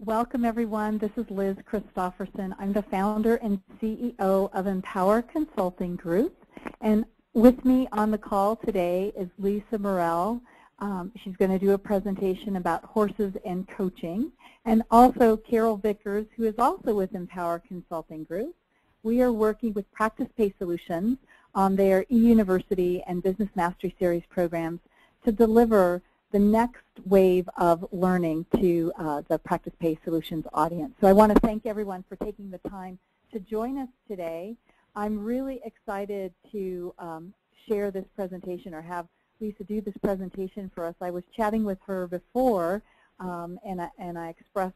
Welcome, everyone. This is Liz Christofferson. I'm the founder and CEO of Empower Consulting Group. And with me on the call today is Lisa Murrell. She's going to do a presentation about horses and coaching. And also Carol Vickers, who is also with Empower Consulting Group. We are working with Practice-Pay Solutions on their eUniversity and Business Mastery Series programs to deliver the next wave of learning to the Practice-Pay Solutions audience. So I want to thank everyone for taking the time to join us today. I'm really excited to share this presentation or have Lisa do this presentation for us. I was chatting with her before and I expressed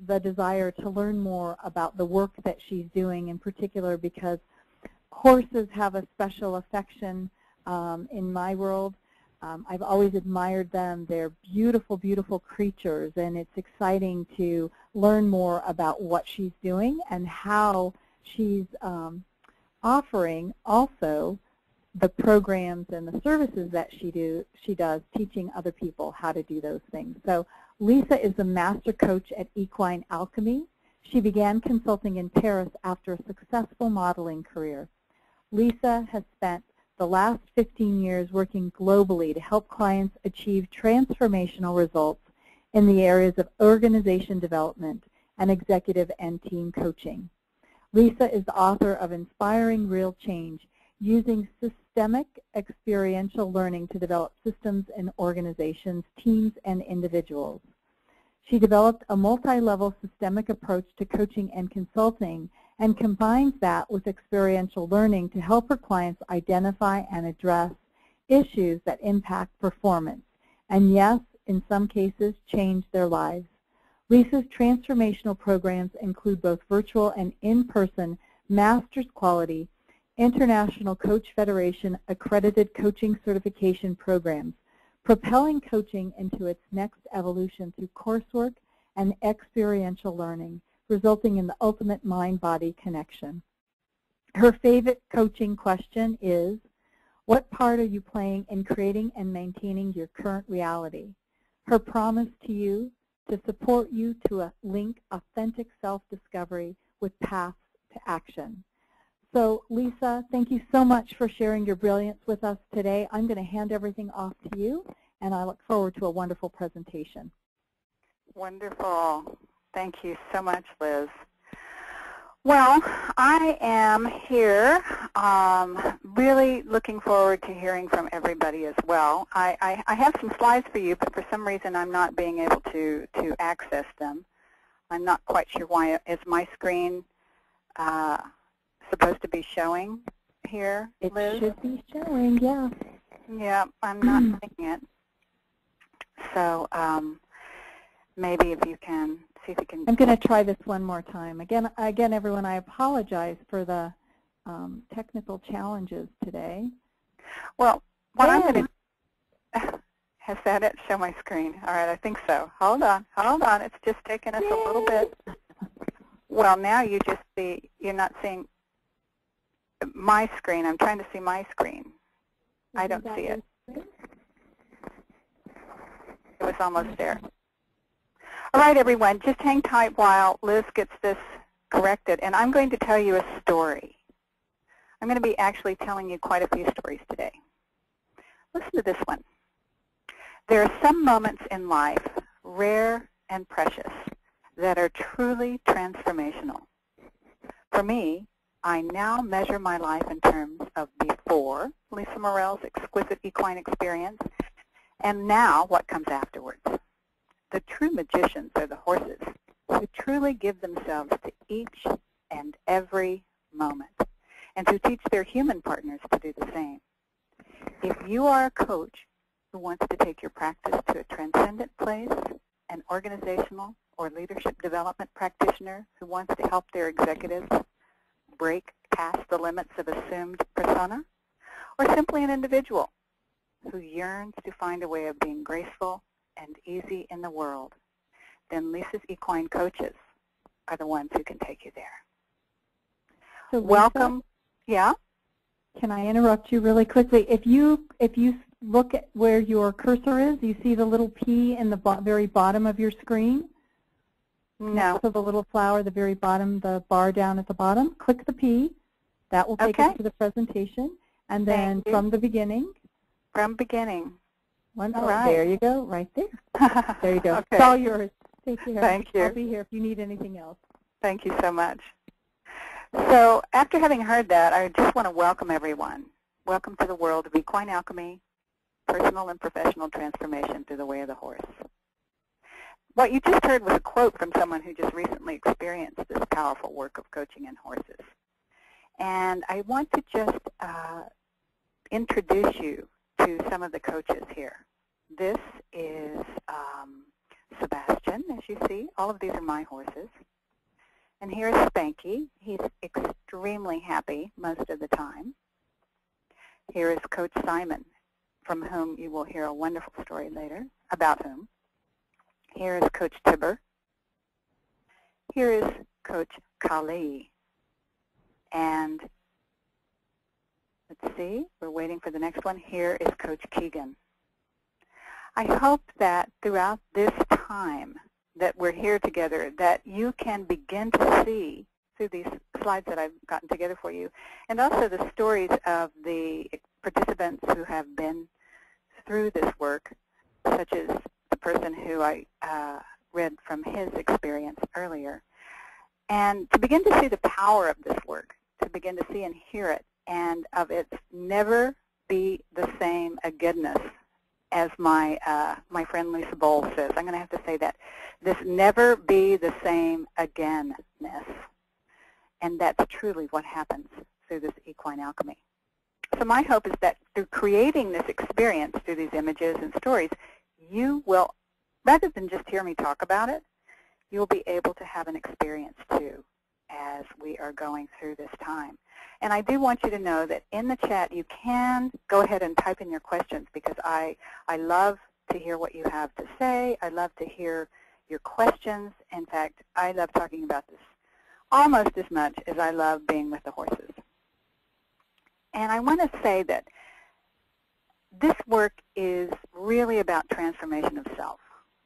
the desire to learn more about the work that she's doing, in particular because horses have a special affection in my world. I've always admired them. They're beautiful, beautiful creatures, and it's exciting to learn more about what she's doing and how she's offering also the programs and the services that she does, teaching other people how to do those things. So Lisa is a master coach at Equine Alchemy. She began consulting in Paris after a successful modeling career. Lisa has spent the last 15 years working globally to help clients achieve transformational results in the areas of organization development and executive and team coaching. Lisa is the author of Inspiring Real Change, using systemic experiential learning to develop systems in organizations, teams, and individuals. She developed a multi-level systemic approach to coaching and consulting and combines that with experiential learning to help her clients identify and address issues that impact performance, and yes, in some cases, change their lives. Lisa's transformational programs include both virtual and in-person master's quality, International Coach Federation accredited coaching certification programs, propelling coaching into its next evolution through coursework and experiential learning, resulting in the ultimate mind-body connection. Her favorite coaching question is, what part are you playing in creating and maintaining your current reality? Her promise to you, to support you to link authentic self-discovery with paths to action. So Lisa, thank you so much for sharing your brilliance with us today. I'm going to hand everything off to you, and I look forward to a wonderful presentation. Wonderful. Thank you so much, Liz. Well, I am here really looking forward to hearing from everybody as well. I have some slides for you, but for some reason I'm not being able to access them. I'm not quite sure why. Is my screen supposed to be showing here, Liz? It should be showing, yeah. Yeah, I'm not seeing it. So maybe if you can see if you can. I'm going to try this one more time. Again, everyone, I apologize for the technical challenges today. Well, what I'm going to, has that it? Show my screen. All right, I think so. Hold on. It's just taking us a little bit. Well, now you just see, you're not seeing my screen. I'm trying to see my screen. I don't see it. It was almost there. All right, everyone, just hang tight while Liz gets this corrected. And I'm going to tell you a story. I'm going to be actually telling you quite a few stories today. Listen to this one. There are some moments in life, rare and precious, that are truly transformational. For me, I now measure my life in terms of before Lisa Murrell's exquisite equine experience, and now what comes afterwards. The true magicians are the horses who truly give themselves to each and every moment, and who teach their human partners to do the same. If you are a coach who wants to take your practice to a transcendent place, an organizational or leadership development practitioner who wants to help their executives break past the limits of assumed persona, or simply an individual who yearns to find a way of being graceful and easy in the world, then Lisa's Equine Coaches are the ones who can take you there. So Lisa, welcome. Yeah? Can I interrupt you really quickly? If you look at where your cursor is, you see the little P in the very bottom of your screen? No. to the little flower, the very bottom, the bar down at the bottom. Click the P. That will take us to the presentation. And then from the beginning. From beginning. All right. There you go, right there. There you go. Okay. It's all yours. Take care. Thank you. I'll be here if you need anything else. Thank you so much. So after having heard that, I just want to welcome everyone. Welcome to the world of equine alchemy, personal and professional transformation through the way of the horse. What you just heard was a quote from someone who just recently experienced this powerful work of coaching in horses. And I want to just introduce you to some of the coaches here. This is Sebastian, as you see. All of these are my horses. And here's Spanky. He's extremely happy most of the time. Here is Coach Simon, from whom you will hear a wonderful story later, about whom. Here is Coach Tibber. Here is Coach Kali. And let's see, we're waiting for the next one. Here is Coach Keegan. I hope that throughout this time that we're here together, that you can begin to see through these slides that I've gotten together for you, and also the stories of the participants who have been through this work, such as the person who I read from his experience earlier, and to begin to see the power of this work, to begin to see and hear it, and of its never be the same again-ness, as my friend Lisa Bowles says. I'm going to have to say that. This never be the same again-ness. And that's truly what happens through this equine alchemy. So my hope is that through creating this experience through these images and stories, you will, rather than just hear me talk about it, you'll be able to have an experience too as we are going through this time. And I do want you to know that in the chat you can go ahead and type in your questions, because I love to hear what you have to say. I love to hear your questions. In fact, I love talking about this almost as much as I love being with the horses. And I want to say that this work is really about transformation of self.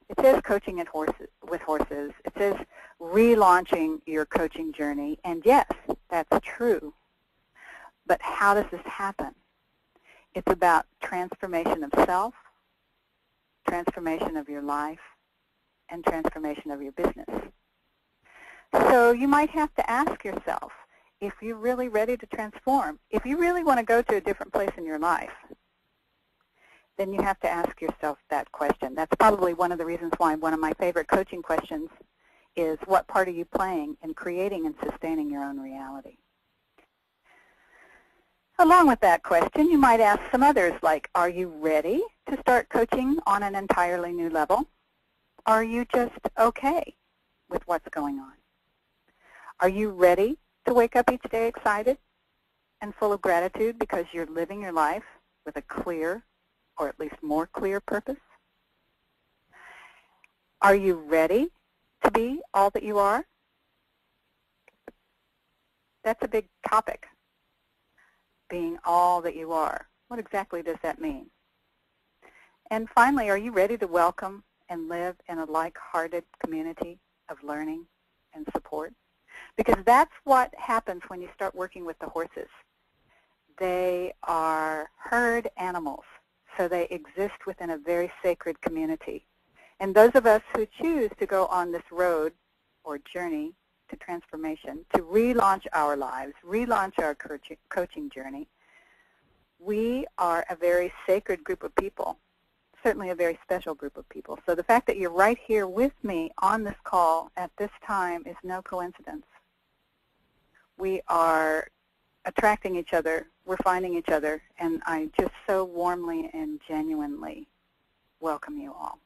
It says coaching with horses. It says relaunching your coaching journey. And yes, that's true. But how does this happen? It's about transformation of self, transformation of your life, and transformation of your business. So you might have to ask yourself, if you're really ready to transform, if you really want to go to a different place in your life, then you have to ask yourself that question. That's probably one of the reasons why one of my favorite coaching questions is, what part are you playing in creating and sustaining your own reality? Along with that question, you might ask some others, like, are you ready to start coaching on an entirely new level? Are you just okay with what's going on? Are you ready to wake up each day excited and full of gratitude because you're living your life with a clear, or at least more clear, purpose? Are you ready to be all that you are? That's a big topic, being all that you are. What exactly does that mean? And finally, are you ready to welcome and live in a like-hearted community of learning and support? Because that's what happens when you start working with the horses. They are herd animals, so they exist within a very sacred community. And those of us who choose to go on this road or journey to transformation, to relaunch our lives, relaunch our coaching journey, we are a very sacred group of people, certainly a very special group of people. So the fact that you're right here with me on this call at this time is no coincidence. We are attracting each other, we're finding each other, and I just so warmly and genuinely welcome you all.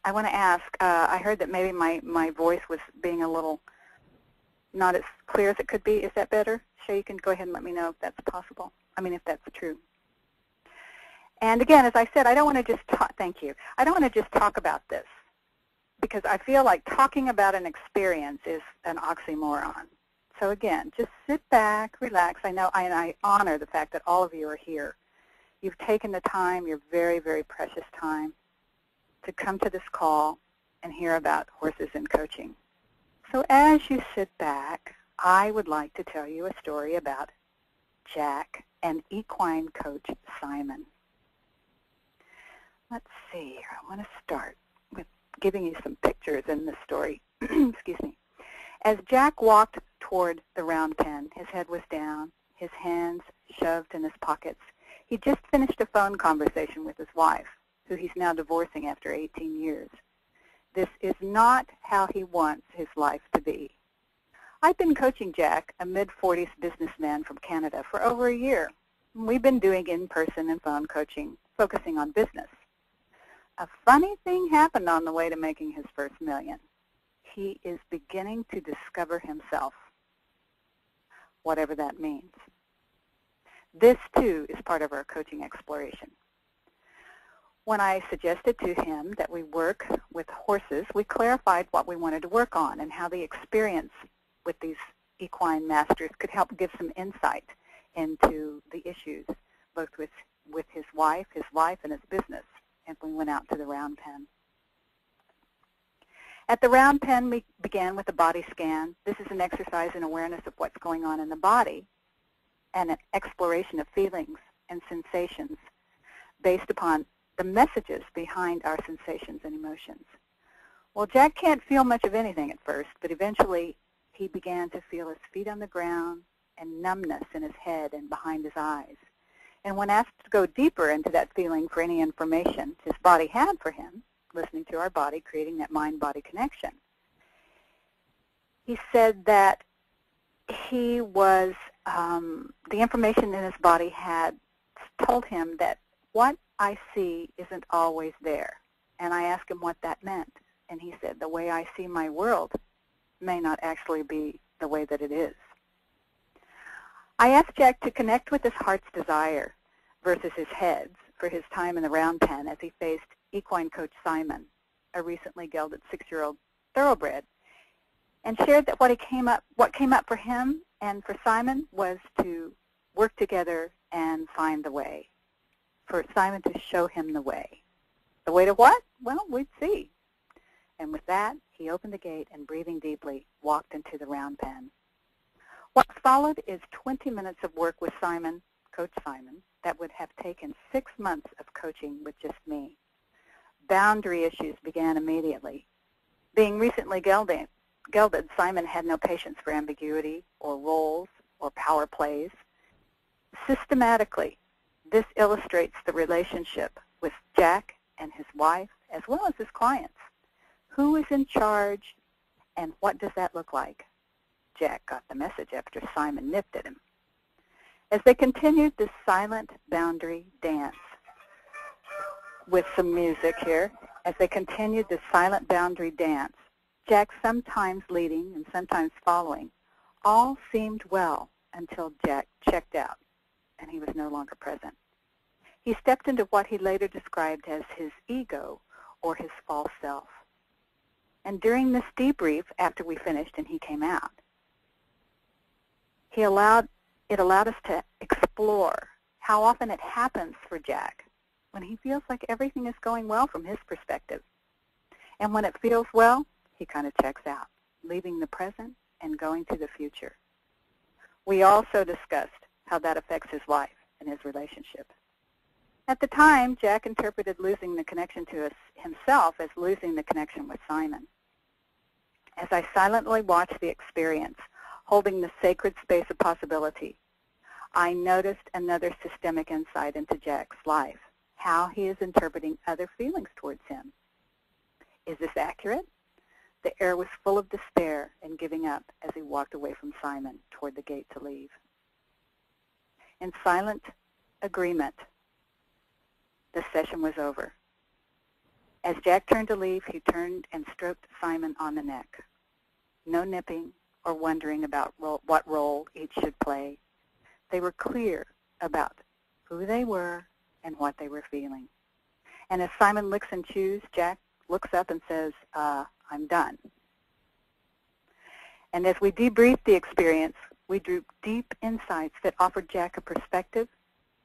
I want to ask, I heard that maybe my voice was being a little not as clear as it could be. Is that better? Shay, you can go ahead and let me know if that's possible. I mean, if that's true. And again, as I said, I don't want to just talk, thank you. I don't want to just talk about this, because I feel like talking about an experience is an oxymoron. So again, just sit back, relax. I know, and I honor the fact that all of you are here. You've taken the time, your very, very precious time, to come to this call and hear about horses and coaching. So as you sit back, I would like to tell you a story about Jack and equine coach Simon. Let's see, I want to start with giving you some pictures in this story. Excuse me. As Jack walked toward the round pen, his head was down, his hands shoved in his pockets. He just finished a phone conversation with his wife, who he's now divorcing after 18 years. This is not how he wants his life to be. I've been coaching Jack, a mid-40s businessman from Canada, for over a year. We've been doing in-person and phone coaching, focusing on business. A funny thing happened on the way to making his first million. He is beginning to discover himself, whatever that means. This, too, is part of our coaching exploration. When I suggested to him that we work with horses, we clarified what we wanted to work on and how the experience with these equine masters could help give some insight into the issues, both with his life, and his business, as we went out to the round pen. At the round pen, we began with a body scan. This is an exercise in awareness of what's going on in the body and an exploration of feelings and sensations based upon the messages behind our sensations and emotions. Well, Jack can't feel much of anything at first, but eventually he began to feel his feet on the ground and numbness in his head and behind his eyes. And when asked to go deeper into that feeling for any information his body had for him, listening to our body, creating that mind-body connection, he said that he was, the information in his body had told him that what I see isn't always there. And I asked him what that meant. And he said, the way I see my world may not actually be the way that it is. I asked Jack to connect with his heart's desire versus his head's for his time in the round pen as he faced equine coach Simon, a recently gelded 6-year-old thoroughbred, and shared that what came up for him and for Simon was to work together and find the way, for Simon to show him the way. The way to what? Well, we'd see. And with that, he opened the gate and, breathing deeply, walked into the round pen. What followed is 20 minutes of work with Simon, Coach Simon, that would have taken 6 months of coaching with just me. Boundary issues began immediately. Being recently gelded, Simon had no patience for ambiguity or roles or power plays. Systematically, this illustrates the relationship with Jack and his wife, as well as his clients. Who is in charge, and what does that look like? Jack got the message after Simon nipped at him. As they continued this silent boundary dance, with some music here, as they continued this silent boundary dance, Jack sometimes leading and sometimes following, all seemed well until Jack checked out and he was no longer present. He stepped into what he later described as his ego or his false self. And during this debrief, after we finished and he came out, it allowed us to explore how often it happens for Jack when he feels like everything is going well from his perspective. And when it feels well, he kind of checks out, leaving the present and going to the future. We also discussed how that affects his life and his relationship. At the time, Jack interpreted losing the connection to himself as losing the connection with Simon. As I silently watched the experience, holding the sacred space of possibility, I noticed another systemic insight into Jack's life, how he is interpreting other feelings towards him. Is this accurate? The air was full of despair and giving up as he walked away from Simon toward the gate to leave. In silent agreement, the session was over. As Jack turned to leave, he turned and stroked Simon on the neck. No nipping or wondering about what role each should play. They were clear about who they were and what they were feeling. And as Simon licks and chews, Jack looks up and says, I'm done. And as we debriefed the experience, we drew deep insights that offered Jack a perspective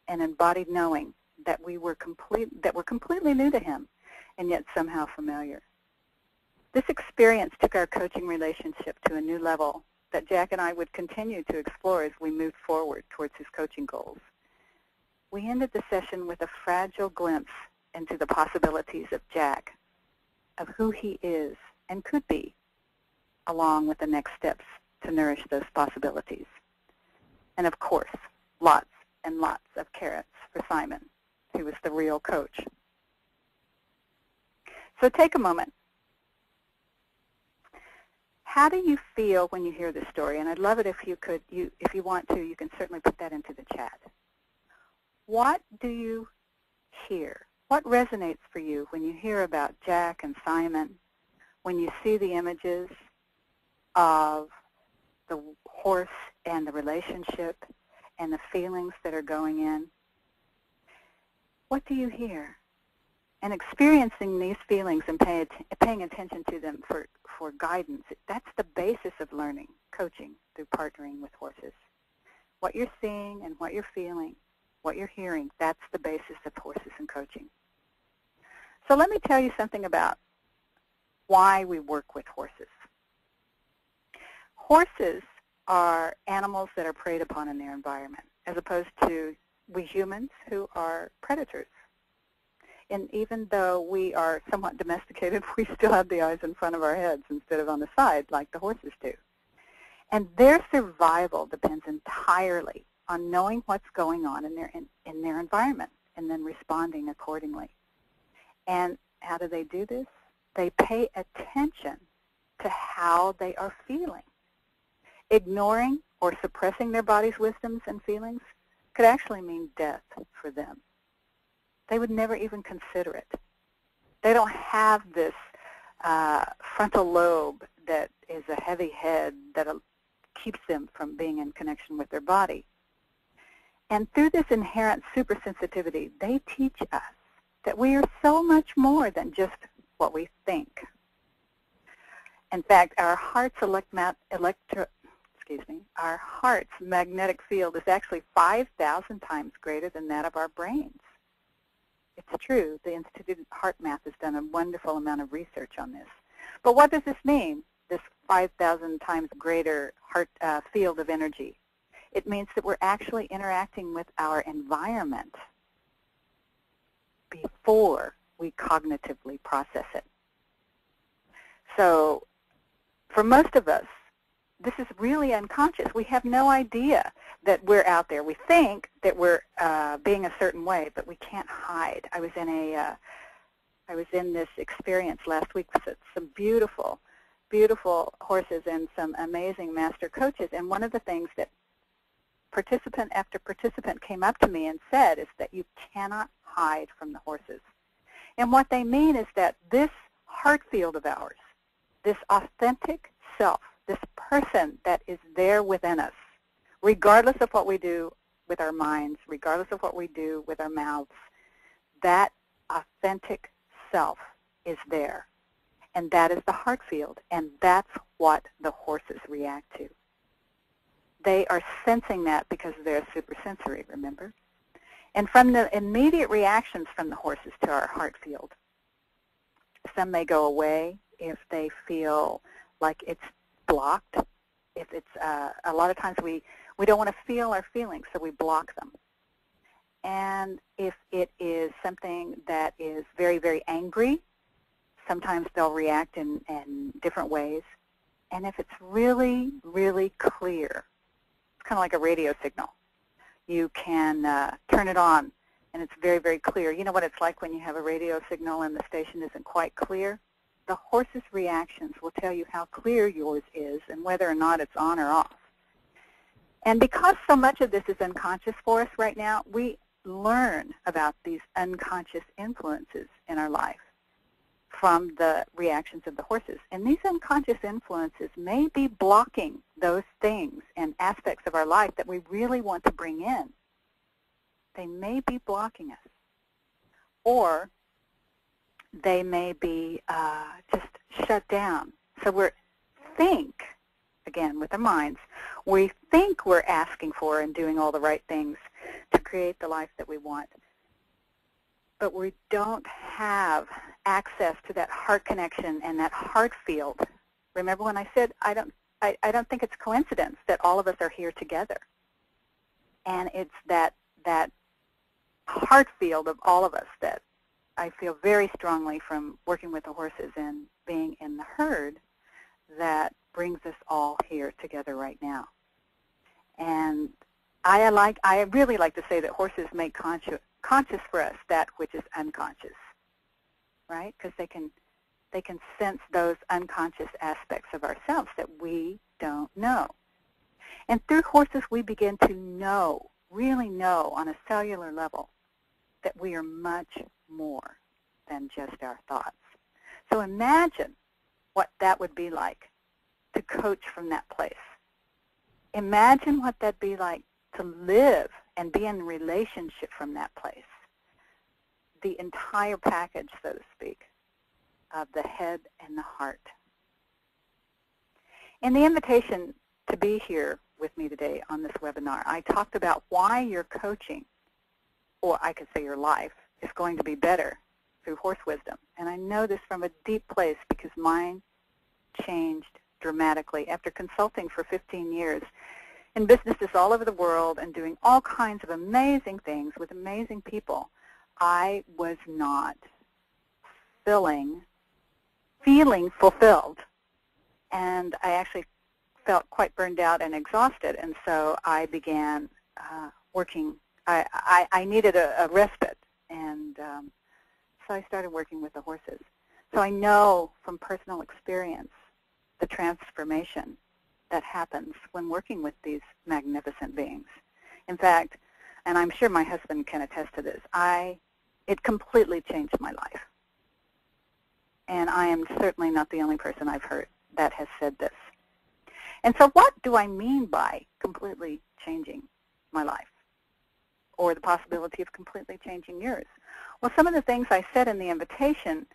and embodied knowing that were completely new to him and yet somehow familiar. This experience took our coaching relationship to a new level that Jack and I would continue to explore as we moved forward towards his coaching goals. We ended the session with a fragile glimpse into the possibilities of Jack, of who he is and could be, along with the next steps to nourish those possibilities. And of course, lots and lots of carrots for Simon, who was the real coach. So take a moment. How do you feel when you hear this story? And I'd love it if you could, if you want to, you can certainly put that into the chat. What do you hear? What resonates for you when you hear about Jack and Simon, when you see the images of the horse and the relationship and the feelings that are going in? What do you hear? And experiencing these feelings and paying attention to them for guidance, that's the basis of learning, coaching through partnering with horses. What you're seeing and what you're feeling, what you're hearing, that's the basis of horses and coaching. So let me tell you something about why we work with horses. Horses are animals that are preyed upon in their environment, as opposed to we humans who are predators. And even though we are somewhat domesticated, we still have the eyes in front of our heads instead of on the side like the horses do. And their survival depends entirely on knowing what's going on in their environment and then responding accordingly. And how do they do this? They pay attention to how they are feeling. Ignoring or suppressing their body's wisdoms and feelings could actually mean death for them. They would never even consider it. They don't have this frontal lobe that is a heavy head that keeps them from being in connection with their body. And through this inherent supersensitivity, they teach us that we are so much more than just what we think. In fact, our heart's magnetic field is actually 5,000 times greater than that of our brains. It's true. The Institute of Heart Math has done a wonderful amount of research on this. But what does this mean, this 5,000 times greater heart field of energy? It means that we're actually interacting with our environment before we cognitively process it. So for most of us, this is really unconscious. We have no idea that we're out there. We think that we're being a certain way, but we can't hide. I was in this experience last week with some beautiful, beautiful horses and some amazing master coaches. And one of the things that participant after participant came up to me and said is that you cannot hide from the horses. And what they mean is that this heart field of ours, this authentic self, this person that is there within us, regardless of what we do with our minds, regardless of what we do with our mouths, that authentic self is there. And that is the heart field, and that's what the horses react to. They are sensing that because they're supersensory, remember? And from the immediate reactions from the horses to our heart field, some may go away if they feel like it's blocked. If it's a lot of times we don't want to feel our feelings, so we block them. And if it is something that is very, very angry, sometimes they'll react in different ways. And if it's really, really clear, it's kind of like a radio signal. You can turn it on, and it's very, very clear. You know what it's like when you have a radio signal and the station isn't quite clear? The horse's reactions will tell you how clear yours is and whether or not it's on or off. And because so much of this is unconscious for us right now, we learn about these unconscious influences in our life from the reactions of the horses. And these unconscious influences may be blocking those things and aspects of our life that we really want to bring in. They may be blocking us. Or they may be just shut down. So we think, again, with our minds, we think we're asking for and doing all the right things to create the life that we want. But we don't have access to that heart connection and that heart field. Remember when I said I don't think it's coincidence that all of us are here together. And it's that heart field of all of us that I feel very strongly from working with the horses and being in the herd that brings us all here together right now. And I really like to say that horses make conscious for us that which is unconscious, right? Because they can sense those unconscious aspects of ourselves that we don't know. And through horses, we begin to know, really know on a cellular level that we are much more than just our thoughts. So imagine what that would be like to coach from that place. Imagine what that'd be like to live and be in relationship from that place. The entire package, so to speak, of the head and the heart. In the invitation to be here with me today on this webinar, I talked about why your coaching, or I could say your life, is going to be better through horse wisdom. And I know this from a deep place because mine changed dramatically. After consulting for 15 years in businesses all over the world and doing all kinds of amazing things with amazing people, I was not feeling fulfilled. And I actually felt quite burned out and exhausted. And so I began working. I needed a respite. And so I started working with the horses. So I know from personal experience the transformation that happens when working with these magnificent beings. In fact, and I'm sure my husband can attest to this, it completely changed my life. And I am certainly not the only person I've heard that has said this. And so what do I mean by completely changing my life, or the possibility of completely changing yours? Well, some of the things I said in the invitation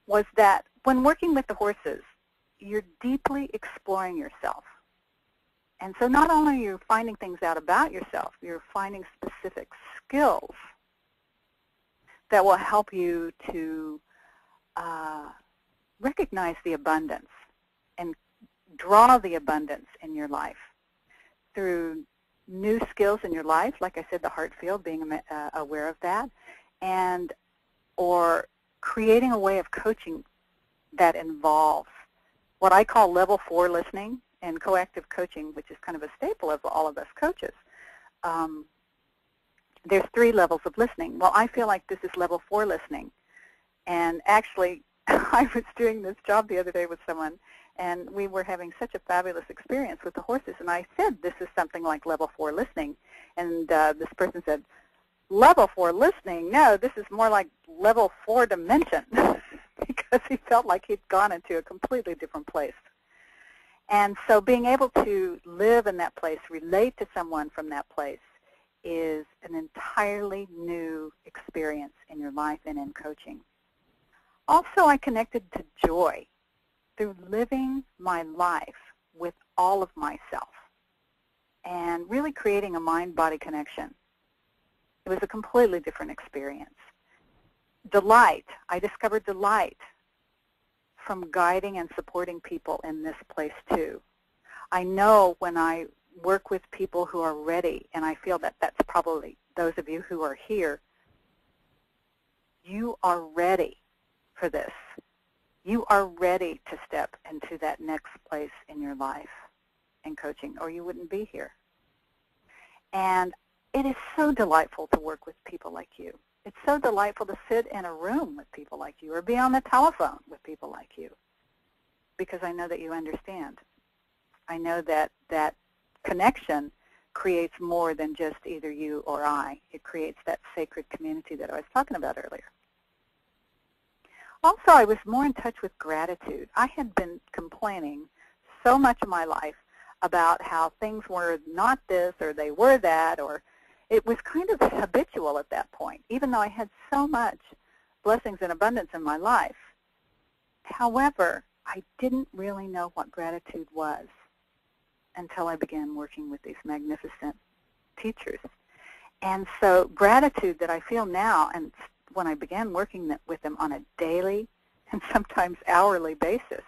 was that when working with the horses, you're deeply exploring yourself. And so not only are you finding things out about yourself, you're finding specific skills that will help you to recognize the abundance and draw the abundance in your life through new skills in your life, like I said, the heart field, being aware of that, and or creating a way of coaching that involves what I call level 4 listening and coactive coaching, which is kind of a staple of all of us coaches. There's 3 levels of listening. Well, I feel like this is level 4 listening. And actually, I was doing this job the other day with someone, and we were having such a fabulous experience with the horses. And I said, this is something like level 4 listening. And this person said, level 4 listening? No, this is more like level 4 dimension, because he felt like he'd gone into a completely different place. And so being able to live in that place, relate to someone from that place, is an entirely new experience in your life and in coaching. Also, I connected to joy through living my life with all of myself and really creating a mind-body connection. It was a completely different experience. Delight. I discovered delight from guiding and supporting people in this place too. I know when I work with people who are ready, and I feel that that's probably those of you who are here, you are ready for this. You are ready to step into that next place in your life in coaching, or you wouldn't be here. And it is so delightful to work with people like you. It's so delightful to sit in a room with people like you or be on the telephone with people like you, because I know that you understand. I know that that connection creates more than just either you or I. It creates that sacred community that I was talking about earlier. Also, I was more in touch with gratitude. I had been complaining so much of my life about how things were not this or they were that, or it was kind of habitual at that point, even though I had so much blessings and abundance in my life. However, I didn't really know what gratitude was until I began working with these magnificent teachers. And so gratitude that I feel now, and when I began working with them on a daily and sometimes hourly basis,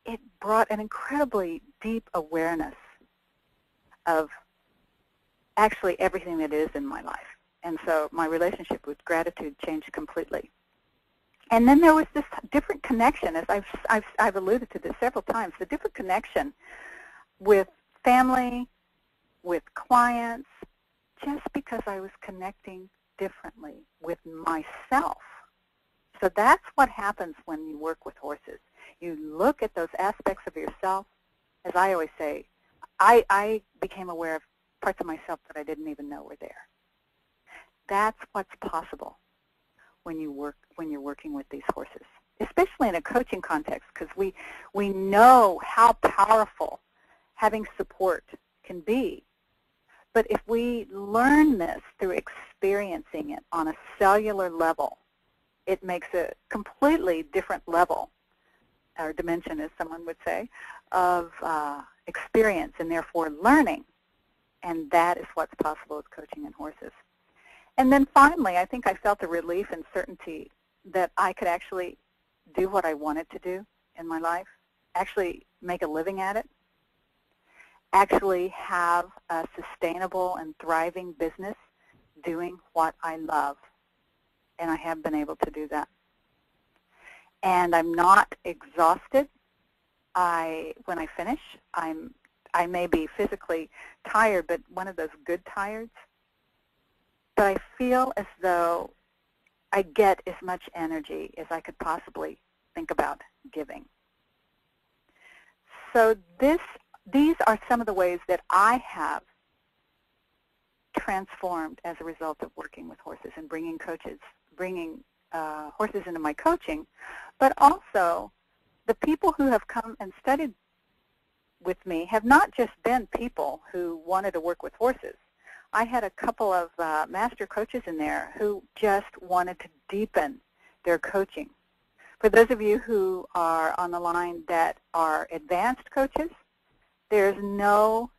it brought an incredibly deep awareness of actually everything that is in my life. And so my relationship with gratitude changed completely. And then there was this different connection, as I've alluded to this several times, the different connection with family, with clients, just because I was connecting differently with myself. So that's what happens when you work with horses. You look at those aspects of yourself. As I always say, I became aware of parts of myself that I didn't even know were there. That's what's possible when you're working with these horses, especially in a coaching context, because we know how powerful having support can be. But if we learn this through experiencing it on a cellular level, it makes a completely different level, or dimension, as someone would say, of experience and therefore learning. And that is what's possible with coaching and horses. And then finally, I think I felt a relief and certainty that I could actually do what I wanted to do in my life, actually make a living at it, actually have a sustainable and thriving business doing what I love. And I have been able to do that. And I'm not exhausted. When I finish, I may be physically tired, but one of those good tireds. But I feel as though I get as much energy as I could possibly think about giving. So these are some of the ways that I have transformed as a result of working with horses and bringing horses into my coaching, but also the people who have come and studied with me have not just been people who wanted to work with horses. I had a couple of master coaches in there who just wanted to deepen their coaching. For those of you who are on the line that are advanced coaches, there's no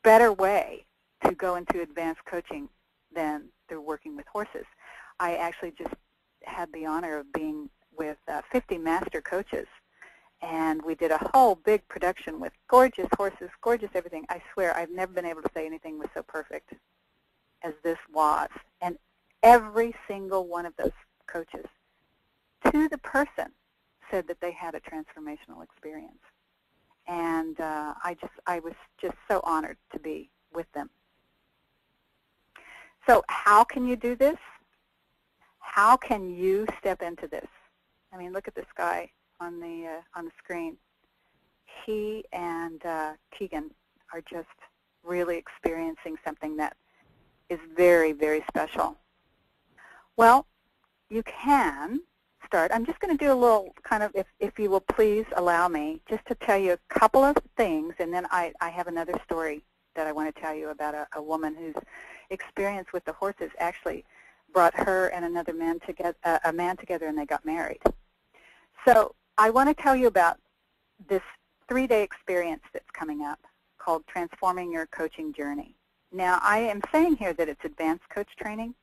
better way to go into advanced coaching than through working with horses. I actually just had the honor of being with 50 master coaches, and we did a whole big production with gorgeous horses, gorgeous everything. I swear I've never been able to say anything was so perfect as this was. And every single one of those coaches, to the person, said that they had a transformational experience. And I was just so honored to be with them. So how can you do this? How can you step into this? I mean, look at this guy on the screen. He and Keegan are just really experiencing something that is very, very special. Well, you can start. I'm just going to do a little kind of, if you will please allow me, just to tell you a couple of things, and then I have another story that I want to tell you about a woman whose experience with the horses actually brought her and another man together, a man together, and they got married. So I want to tell you about this 3-day experience that's coming up called Transforming Your Coaching Journey. Now, I am saying here that it's advanced coach training,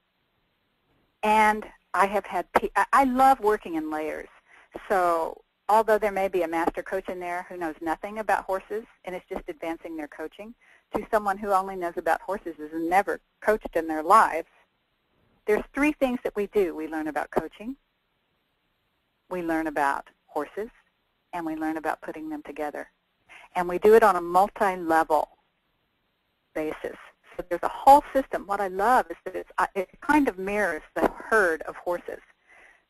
and I love working in layers. So although there may be a master coach in there who knows nothing about horses and is just advancing their coaching, to someone who only knows about horses and has never coached in their lives, there's 3 things that we do. We learn about coaching, we learn about horses, and we learn about putting them together. And we do it on a multi-level basis. So there's a whole system. What I love is that it kind of mirrors the herd of horses.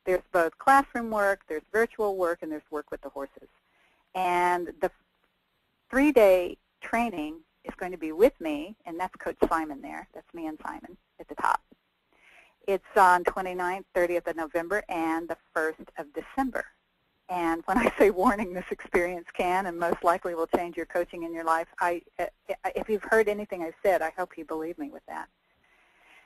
There's both classroom work, there's virtual work, and there's work with the horses. And the 3-day training is going to be with me, and that's Coach Simon there. That's me and Simon at the top. It's on 29th, 30th of November, and the 1st of December. And when I say warning, this experience can and most likely will change your coaching in your life, if you've heard anything I've said, I hope you believe me with that.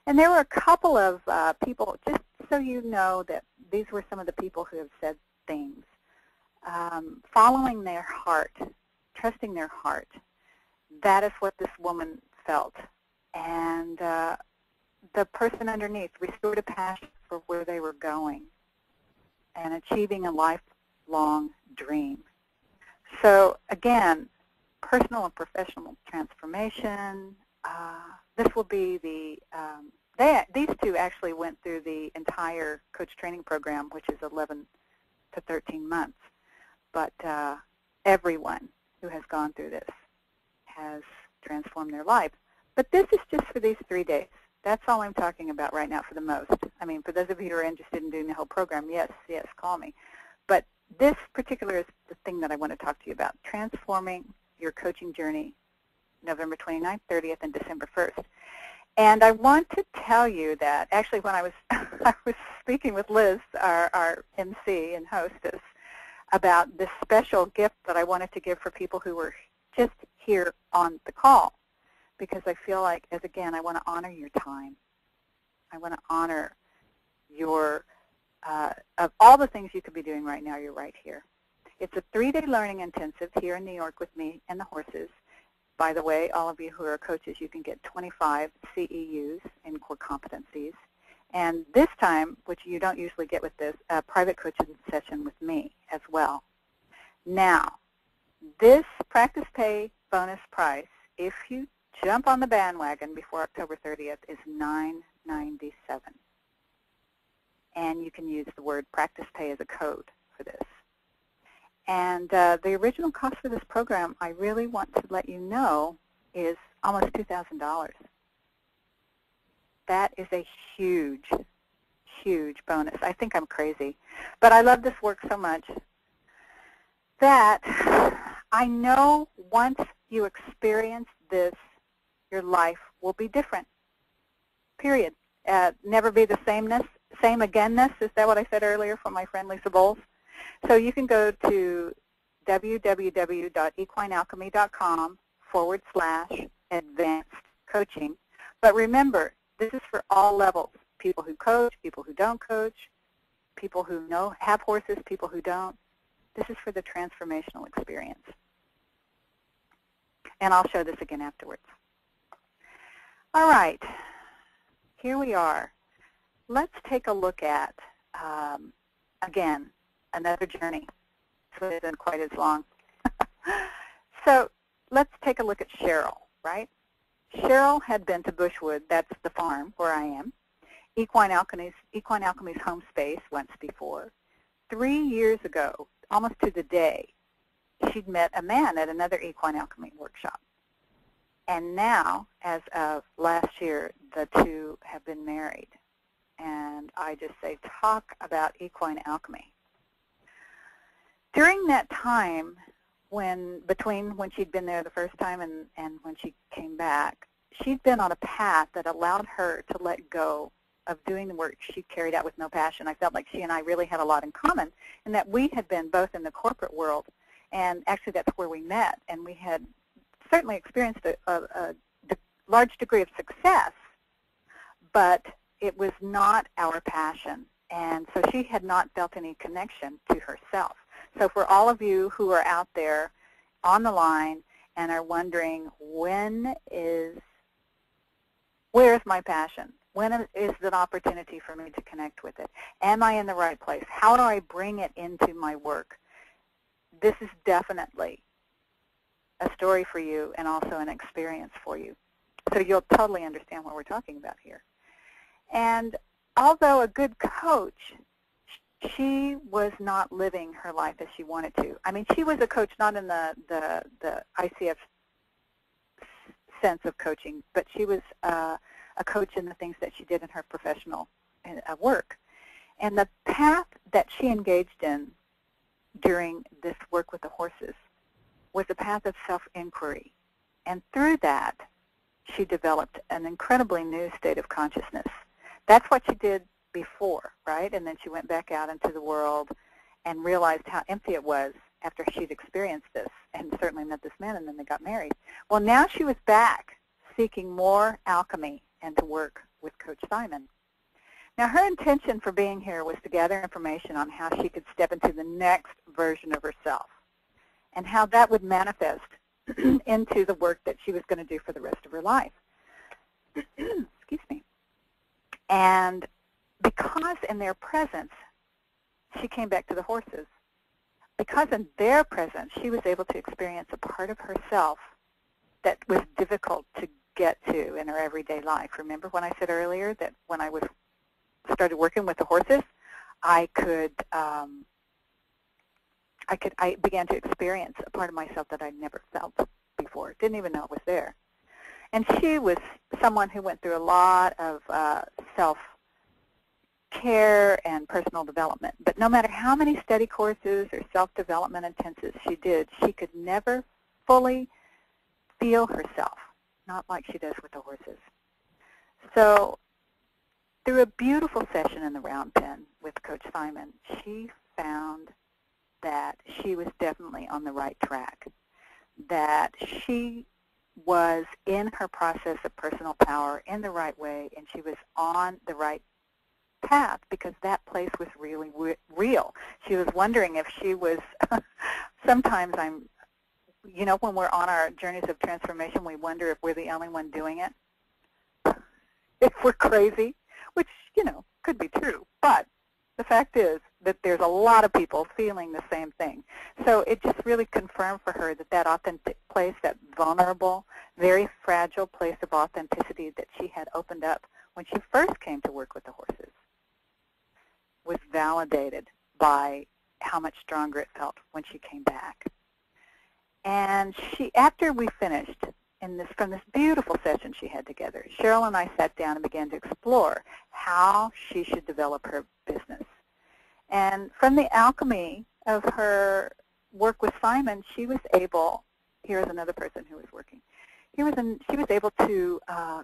And there were a couple of people, just so you know that these were some of the people who have said things. Following their heart, trusting their heart, that is what this woman felt. And the person underneath restored a passion for where they were going and achieving a lifelong dream. So again, personal and professional transformation. This will be the, these two actually went through the entire coach training program, which is 11 to 13 months. But everyone who has gone through this has transformed their life. But this is just for these 3 days. That's all I'm talking about right now for the most. I mean, for those of you who are interested in doing the whole program, yes, call me. But this particular is the thing that I want to talk to you about, transforming your coaching journey, November 29th, 30th, and December 1st. And I want to tell you that actually when I was I was speaking with Liz, our MC and hostess, about this special gift that I wanted to give for people who were just here on the call, because I feel like, as again, I want to honor your time. I want to honor your, of all the things you could be doing right now, you're right here. It's a 3-day learning intensive here in New York with me and the horses. By the way, all of you who are coaches, you can get 25 CEUs in core competencies. And this time, which you don't usually get with this, a private coaching session with me as well. Now, this practice pay bonus price, if you jump on the bandwagon before October 30th, is $9.97. And you can use the word practice pay as a code for this. And the original cost for this program, I really want to let you know, is almost $2,000. That is a huge, huge bonus. I think I'm crazy. But I love this work so much that I know once you experience this, your life will be different, period. Never be the same againness. Is that what I said earlier from my friend Lisa Bowles? So you can go to www.equinealchemy.com/advanced coaching. But remember, this is for all levels, people who coach, people who don't coach, people who have horses, people who don't. This is for the transformational experience. And I'll show this again afterwards. All right, here we are. Let's take a look at, again, another journey. So it isn't quite as long. So let's take a look at Cheryl, right? Cheryl had been to Bushwood, that's the farm where I am, Equine Alchemy's home space once before. 3 years ago, almost to the day, she'd met a man at another Equine Alchemy workshop. And now, as of last year, the two have been married. And I just say, talk about Equine Alchemy. During that time, between when she'd been there the first time and when she came back, she'd been on a path that allowed her to let go of doing the work she carried out with no passion. I felt like she and I really had a lot in common, and that we had been both in the corporate world, and actually that's where we met, and we had certainly experienced a large degree of success, but it was not our passion, and so she had not felt any connection to herself. So for all of you who are out there on the line and are wondering, where's my passion? When is the opportunity for me to connect with it? Am I in the right place? How do I bring it into my work? This is definitely a story for you and also an experience for you. So you'll totally understand what we're talking about here. And although a good coach, she was not living her life as she wanted to. I mean, she was a coach not in the ICF sense of coaching, but she was a coach in the things that she did in her professional work. And the path that she engaged in during this work with the horses was a path of self-inquiry. And through that, she developed an incredibly new state of consciousness. That's what she did before, right? And then she went back out into the world and realized how empty it was after she'd experienced this and certainly met this man, and then they got married. Well, now she was back seeking more alchemy and to work with Coach Simon. Now, her intention for being here was to gather information on how she could step into the next version of herself and how that would manifest into the work that she was going to do for the rest of her life. Excuse me. And because in their presence, she came back to the horses. Because in their presence, she was able to experience a part of herself that was difficult to get to in her everyday life. Remember when I said earlier that when I started working with the horses, I began to experience a part of myself that I'd never felt before. Didn't even know it was there. And she was someone who went through a lot of self-care and personal development. But no matter how many study courses or self-development intensives she did, she could never fully feel herself, not like she does with the horses. So through a beautiful session in the round pen with Coach Simon, she found that she was definitely on the right track, that she was in her process of personal power in the right way, and she was on the right path because that place was really real. She was wondering if she was, sometimes when we're on our journeys of transformation, we wonder if we're the only one doing it, if we're crazy, which, could be true. But the fact is that there's a lot of people feeling the same thing. So it just really confirmed for her that authentic place, that vulnerable, very fragile place of authenticity that she had opened up when she first came to work with the horses, was validated by how much stronger it felt when she came back. And after we finished from this beautiful session she had together, Cheryl and I sat down and began to explore how she should develop her business. And from the alchemy of her work with Simon, she was able, here's another person who was working, she was able to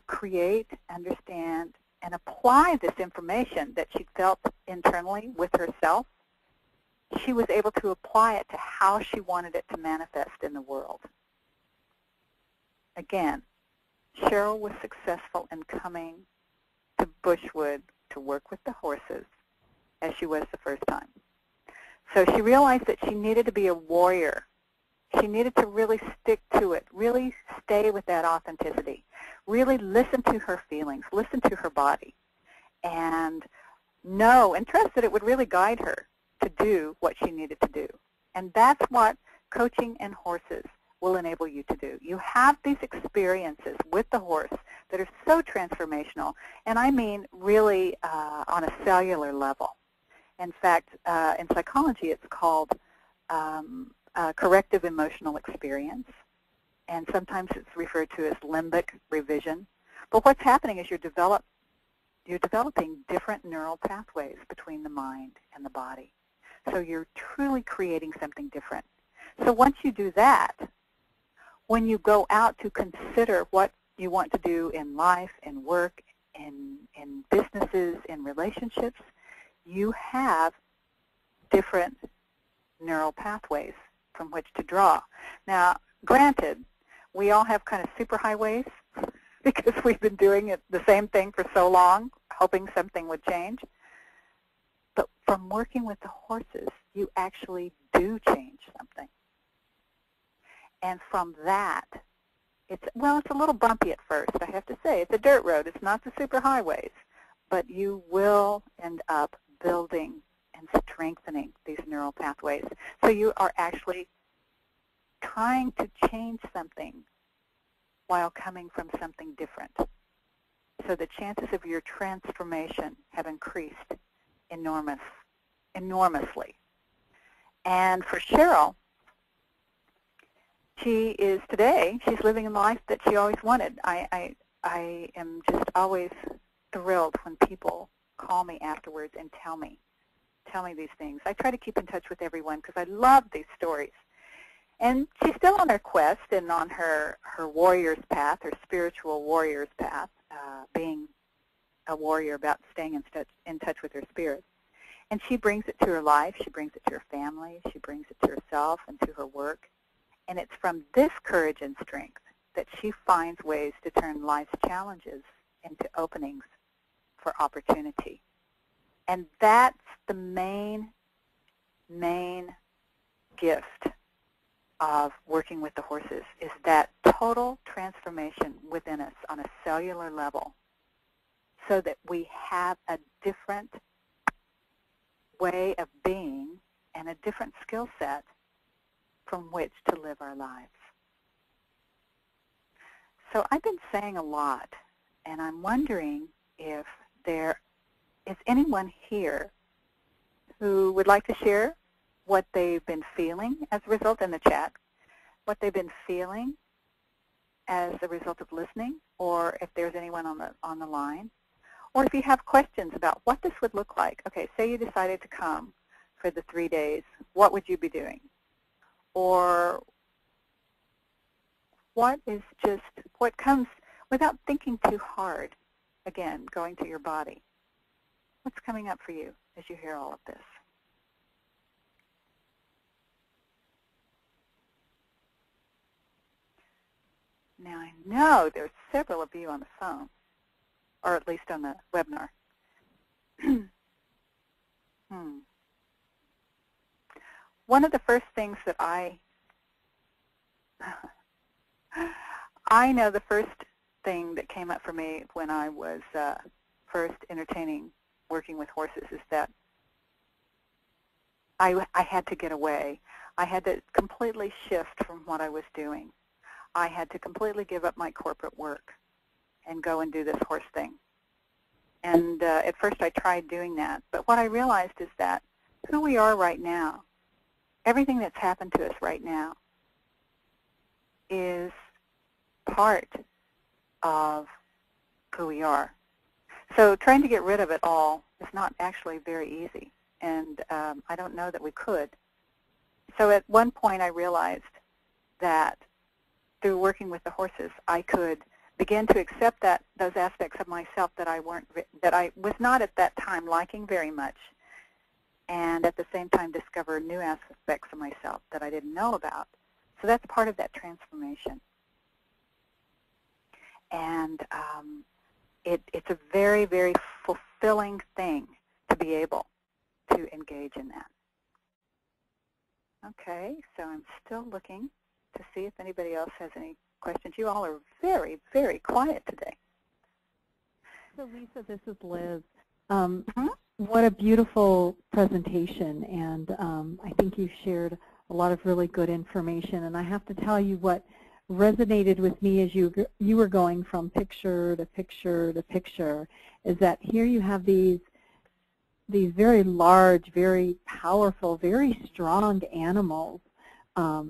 create, understand, and apply this information that she felt internally with herself. She was able to apply it to how she wanted it to manifest in the world. Again, Cheryl was successful in coming to Bushwood to work with the horses as she was the first time. So she realized that she needed to be a warrior. She needed to really stick to it, really stay with that authenticity, really listen to her feelings, listen to her body, and know and trust that it would really guide her to do what she needed to do. And that's what coaching and horses will enable you to do. You have these experiences with the horse that are so transformational, and I mean really on a cellular level. In fact, in psychology, it's called corrective emotional experience, and sometimes it's referred to as limbic revision. But what's happening is you're developing different neural pathways between the mind and the body. So you're truly creating something different. So once you do that, when you go out to consider what you want to do in life, in work, in businesses, in relationships, you have different neural pathways from which to draw. Now, granted, we all have kind of superhighways because we've been doing it the same thing for so long, hoping something would change. But from working with the horses, you actually do change something. And from that, it's a little bumpy at first, I have to say. It's a dirt road. It's not the superhighways. But you will end up building and strengthening these neural pathways. So you are actually trying to change something while coming from something different. So the chances of your transformation have increased enormously. And for Cheryl, she's living a life that she always wanted. I am just always thrilled when people call me afterwards and tell me these things. I try to keep in touch with everyone because I love these stories. And she's still on her quest and on her warrior's path, her spiritual warrior's path, being a warrior about staying in touch with her spirit. And she brings it to her life. She brings it to her family. She brings it to herself and to her work. And it's from this courage and strength that she finds ways to turn life's challenges into openings for opportunity. And that's the main gift of working with the horses, is that total transformation within us on a cellular level so that we have a different way of being and a different skill set from which to live our lives. So I've been saying a lot, and I'm wondering if there is anyone here who would like to share what they've been feeling as a result in the chat, what they've been feeling as a result of listening, or if there's anyone on the line, or if you have questions about what this would look like. Okay, say you decided to come for the 3 days, what would you be doing? Or what comes without thinking too hard, again, going to your body. What's coming up for you as you hear all of this? Now, I know there's several of you on the phone, or at least on the webinar. One of the first things that I know the first thing that came up for me when I was first entertaining working with horses is that I had to get away. I had to completely shift from what I was doing. I had to completely give up my corporate work and go and do this horse thing. And at first I tried doing that. But what I realized is that who we are right now, everything that's happened to us right now, is part of who we are. So trying to get rid of it all is not actually very easy. And I don't know that we could. So at one point I realized that through working with the horses, I could begin to accept those aspects of myself that I was not at that time liking very much, and at the same time discover new aspects of myself that I didn't know about. So that's part of that transformation. And it's a very, very fulfilling thing to be able to engage in that. Okay, so I'm still looking to see if anybody else has any questions. You all are very, very quiet today. So Lisa, this is Liz. What a beautiful presentation, and I think you shared a lot of really good information. And I have to tell you what resonated with me as you were going from picture to picture to picture is that here you have these very large, very powerful, very strong animals.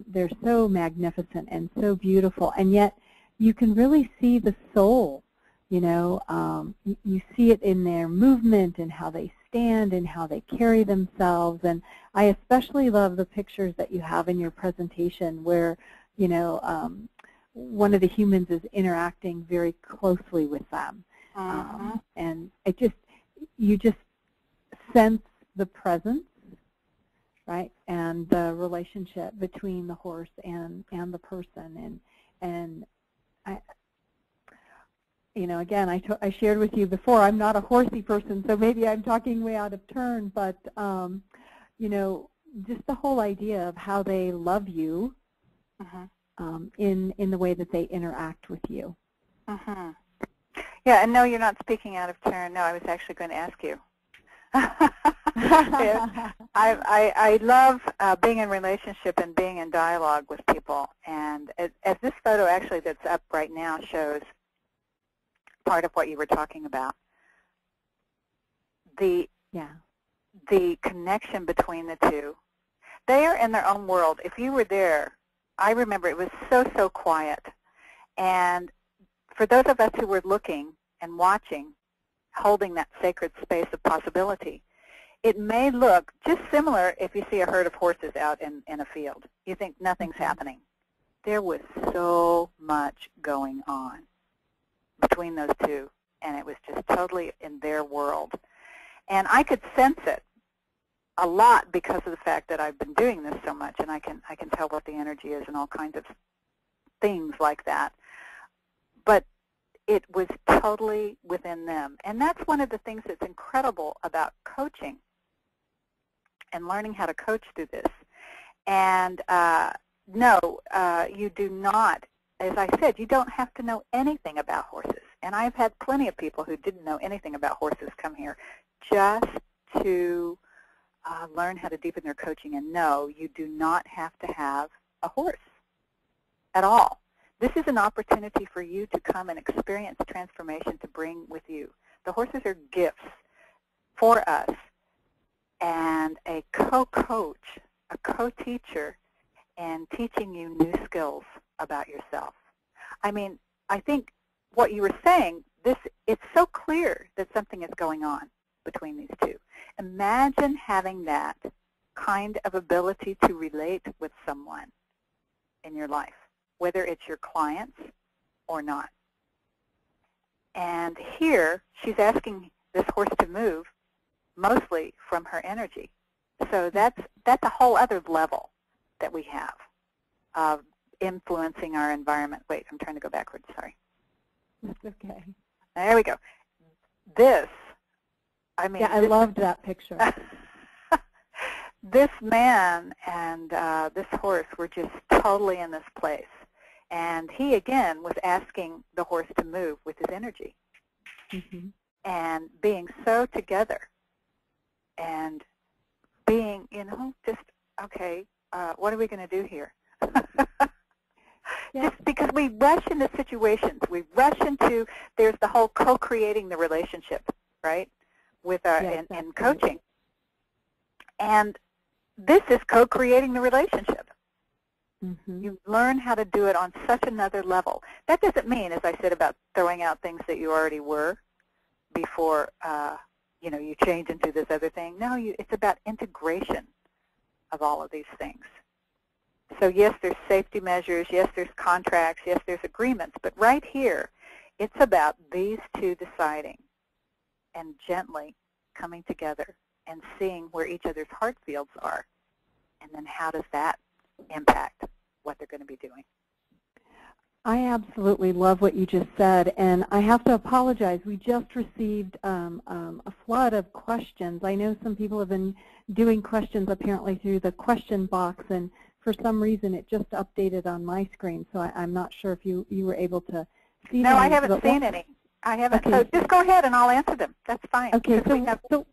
They're so magnificent and so beautiful, and yet you can really see the soul. You know, you see it in their movement and how they stand and how they carry themselves. And I especially love the pictures that you have in your presentation where, you know, one of the humans is interacting very closely with them. And you just sense the presence, right, and the relationship between the horse and the person. And I, you know, again, I shared with you before, I'm not a horsey person, so maybe I'm talking way out of turn, but, you know, just the whole idea of how they love you in the way that they interact with you. Yeah, and no, you're not speaking out of turn. No, I was actually going to ask you. I love being in relationship and being in dialogue with people. And as this photo actually that's up right now shows part of what you were talking about, the connection between the two. They are in their own world. If you were there, I remember it was so quiet. And for those of us who were looking and watching, holding that sacred space of possibility, it may look just similar if you see a herd of horses out in a field. You think nothing's happening. There was so much going on between those two, and it was just totally in their world. And I could sense it a lot because of the fact that I've been doing this so much, and I can tell what the energy is and all kinds of things like that. But it was totally within them. And that's one of the things that's incredible about coaching and learning how to coach through this. And no, you do not, as I said, you don't have to know anything about horses. and I've had plenty of people who didn't know anything about horses come here just to learn how to deepen their coaching. And no, you do not have to have a horse at all. This is an opportunity for you to come and experience transformation to bring with you. The horses are gifts for us, and a co-coach, a co-teacher, and teaching you new skills about yourself. I mean, I think what you were saying, it's so clear that something is going on between these two. Imagine having that kind of ability to relate with someone in your life, whether it's your clients or not. And here, she's asking this horse to move mostly from her energy. So that's a whole other level that we have of influencing our environment. Wait, I'm trying to go backwards, sorry. That's okay. There we go. This, I mean. Yeah, I loved that picture. This man and this horse were just totally in this place. And he, again, was asking the horse to move with his energy. Mm-hmm. And being so together. And being, just, okay, what are we going to do here? Yeah. Just because we rush into situations. We rush into, there's the whole co-creating the relationship, right, with in coaching. And this is co-creating the relationship. Mm-hmm. You learn how to do it on such another level. That doesn't mean, as I said, about throwing out things that you already were before you change into this other thing. No, it's about integration of all of these things. So yes, there's safety measures, yes, there's contracts, yes, there's agreements, but right here, it's about these two deciding and gently coming together and seeing where each other's heart fields are, and then how does that impact what they're going to be doing. I absolutely love what you just said, and I have to apologize. We just received a flood of questions. I know some people have been doing questions apparently through the question box, and for some reason it just updated on my screen, so I'm not sure if you were able to see them. No, I haven't seen any. I haven't. Okay. So just go ahead and I'll answer them. That's fine. Okay, so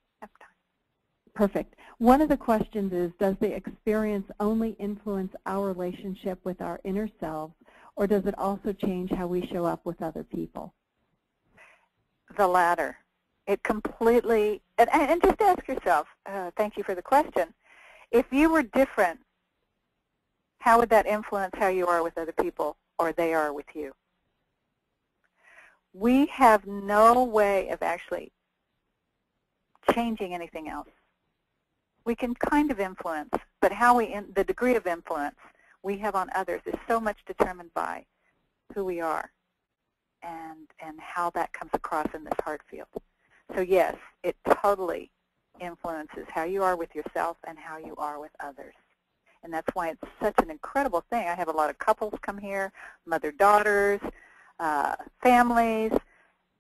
perfect. One of the questions is, does the experience only influence our relationship with our inner selves, or does it also change how we show up with other people? The latter. It completely, and just ask yourself, thank you for the question, if you were different, how would that influence how you are with other people or they are with you? We have no way of actually changing anything else. We can kind of influence, but the degree of influence we have on others is so much determined by who we are and how that comes across in this heart field. So yes, it totally influences how you are with yourself and how you are with others. And that's why it's such an incredible thing. I have a lot of couples come here, mother-daughters, families,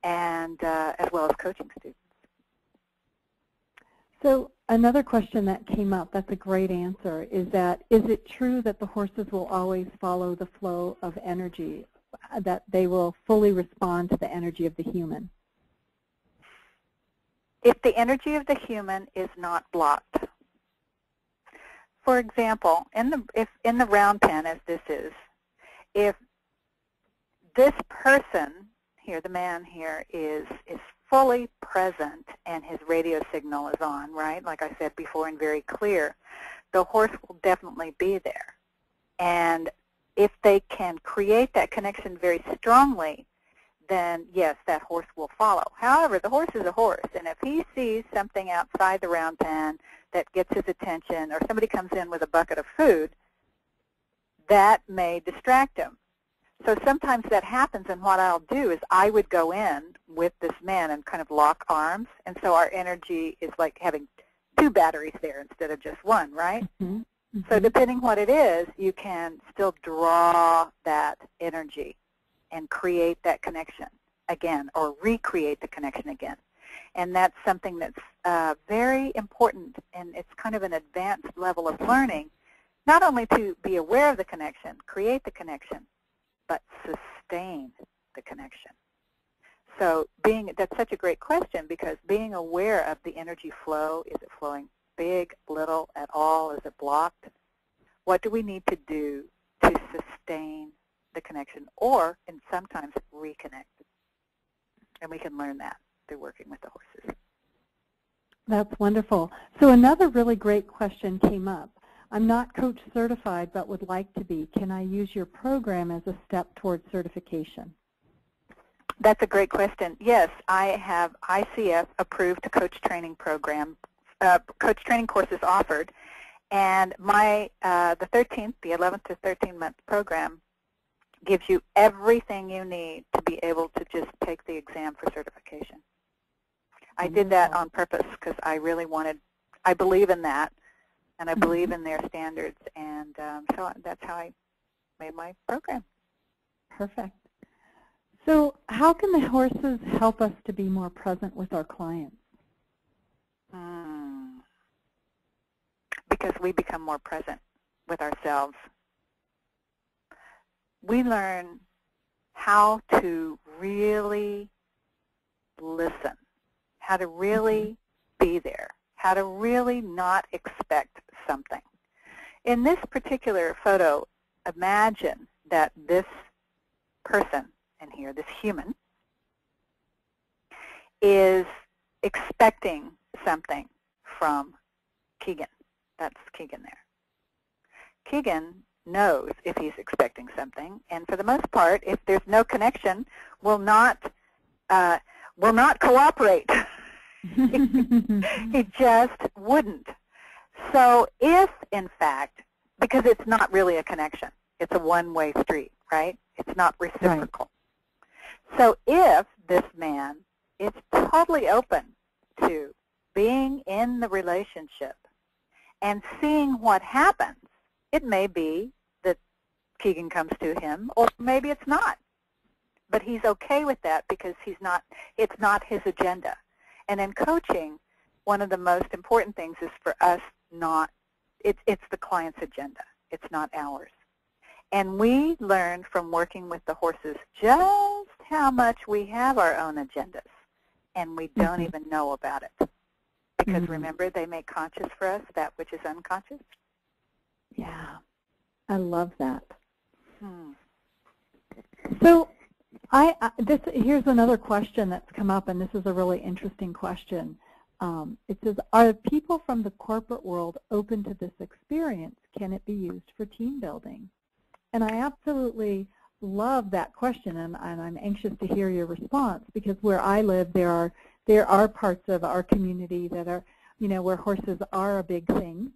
and as well as coaching students. So another question that came up, that's a great answer, is it true that the horses will always follow the flow of energy, that they will fully respond to the energy of the human? If the energy of the human is not blocked. For example, in the round pen, as this is, if this person here, the man here, is fully present and his radio signal is on, right, like I said before, and very clear, the horse will definitely be there. And if they can create that connection very strongly, then yes, that horse will follow. However, the horse is a horse, and if he sees something outside the round pen that gets his attention, or somebody comes in with a bucket of food, that may distract him. So sometimes that happens, and what I'll do is I would go in with this man and kind of lock arms, and so our energy is like having two batteries there instead of just one, right? Mm-hmm. Mm-hmm. So depending what it is, you can still draw that energy and create that connection again, or recreate the connection again. And that's something that's very important, and it's kind of an advanced level of learning, not only to be aware of the connection, create the connection, but sustain the connection. So that's such a great question, because being aware of the energy flow, is it flowing big, little, at all? Is it blocked? What do we need to do to sustain the connection, or and sometimes reconnect? And we can learn that through working with the horses. That's wonderful. So another really great question came up. I'm not coach certified, but would like to be. Can I use your program as a step towards certification? That's a great question. Yes, I have ICF approved coach training program, coach training courses offered, and my the 11th to 13th month program gives you everything you need to be able to just take the exam for certification. I did that on purpose because I really I believe in that, and I believe in their standards, and so that's how I made my program. Perfect. So how can the horses help us to be more present with our clients? Because we become more present with ourselves. We learn how to really listen, how to really be there, how to really not expect something. In this particular photo, imagine that this person in here, this human, is expecting something from Keegan. That's Keegan there. Keegan knows if he's expecting something, and for the most part, if there's no connection, will not cooperate. He just wouldn't. So if, in fact, because it's not really a connection, it's a one-way street, right? It's not reciprocal. Right. So if this man is totally open to being in the relationship and seeing what happens, it may be that Keegan comes to him, or maybe it's not. But he's okay with that because it's not his agenda. And in coaching, one of the most important things is for us it's the client's agenda. It's not ours. And we learn from working with the horses just how much we have our own agendas, and we don't even know about it. Because remember, they make conscious for us that which is unconscious. Yeah, I love that. So here's another question that's come up, and this is a really interesting question. It says, are people from the corporate world open to this experience? Can it be used for team building? And I absolutely love that question, and I'm anxious to hear your response, because where I live, there are parts of our community that are, where horses are a big thing,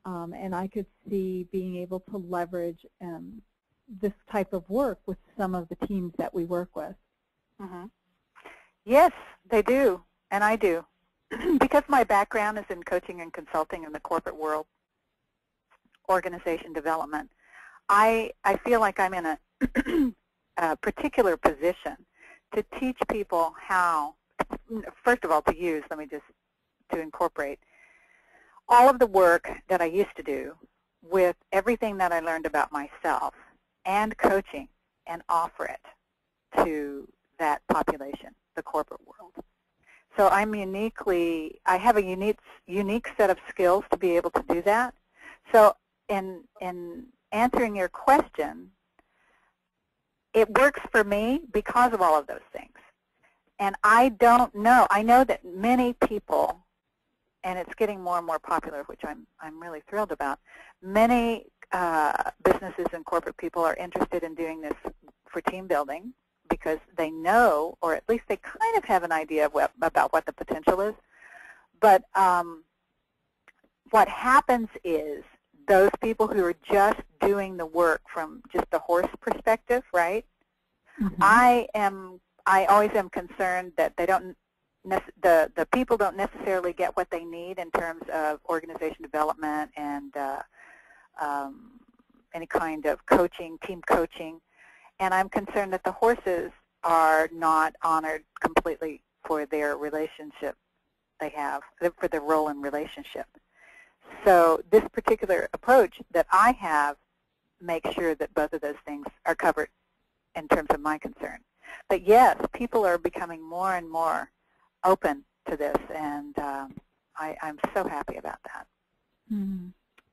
and I could see being able to leverage this type of work with some of the teams that we work with. Yes, they do, and I do. Because my background is in coaching and consulting in the corporate world, organization development, I feel like I'm in a particular position to teach people how, first of all, to incorporate all of the work that I used to do with everything that I learned about myself and coaching, and offer it to that population, the corporate world. So I have a unique set of skills to be able to do that. So in answering your question, it works for me because of all of those things. And I know that many people, and it's getting more and more popular, which I'm really thrilled about, many businesses and corporate people are interested in doing this for team building because they know, or at least they kind of have an idea about what the potential is. But what happens is those people who are just doing the work from just the horse perspective, right? I always am concerned that the people don't necessarily get what they need in terms of organization development and any kind of coaching, team coaching. And I'm concerned that the horses are not honored completely for their relationship they have, for their role in relationship. So this particular approach that I have makes sure that both of those things are covered in terms of my concern. But yes, people are becoming more and more open to this, and I'm so happy about that.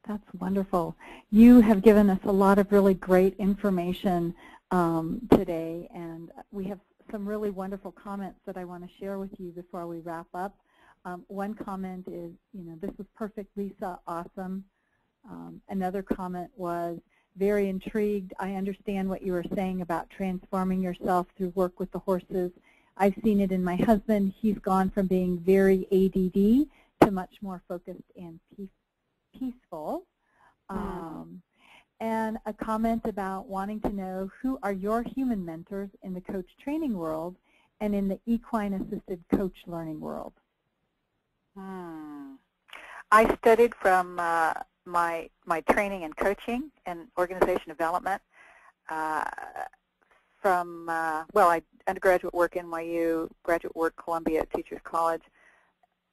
That's wonderful. You have given us a lot of really great information today, and we have some really wonderful comments that I want to share with you before we wrap up. One comment is, this was perfect, Lisa, awesome. Another comment was, very intrigued. I understand what you were saying about transforming yourself through work with the horses. I've seen it in my husband. He's gone from being very ADD to much more focused and peaceful. And a comment about wanting to know, who are your human mentors in the coach training world and in the equine-assisted coach learning world? I studied from my training and coaching and organization development from, well, undergraduate work NYU, graduate work Columbia Teachers College,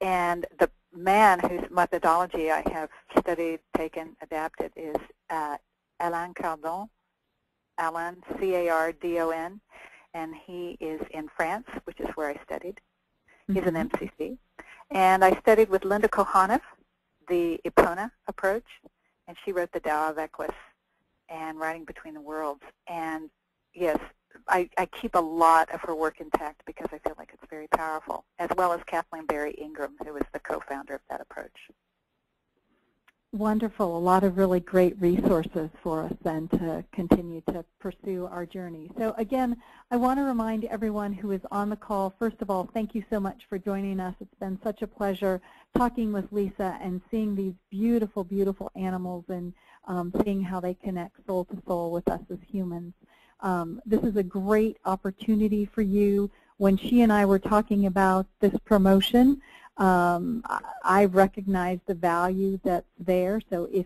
and the man whose methodology I have studied, taken, adapted is Alain Cardon, Alain, C-A-R-D-O-N, and he is in France, which is where I studied. He's an MCC. And I studied with Linda Kohanev, the Epona approach, and she wrote the Tao of Equus and Writing Between the Worlds. And yes, I keep a lot of her work intact because I feel like it's very powerful, as well as Kathleen Barry Ingram, who is the co-founder of that approach. Wonderful. A lot of really great resources for us then to continue to pursue our journey. So again, I want to remind everyone who is on the call, first of all, thank you so much for joining us. It's been such a pleasure talking with Lisa and seeing these beautiful, beautiful animals and seeing how they connect soul to soul with us as humans. This is a great opportunity for you. When she and I were talking about this promotion, I recognize the value that's there. So if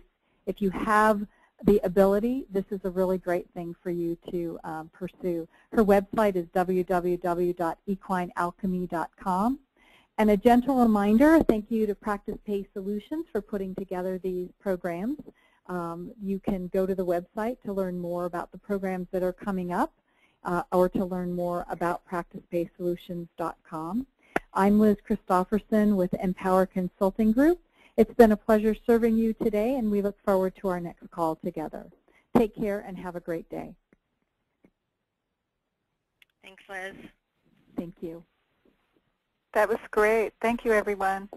you have the ability, this is a really great thing for you to pursue. Her website is www.equinealchemy.com. And a gentle reminder, thank you to Practice Pace Solutions for putting together these programs. You can go to the website to learn more about the programs that are coming up or to learn more about practicepaysolutions.com. I'm Liz Christofferson with Empower Consulting Group. It's been a pleasure serving you today, and we look forward to our next call together. Take care and have a great day. Thanks, Liz. Thank you. That was great. Thank you, everyone.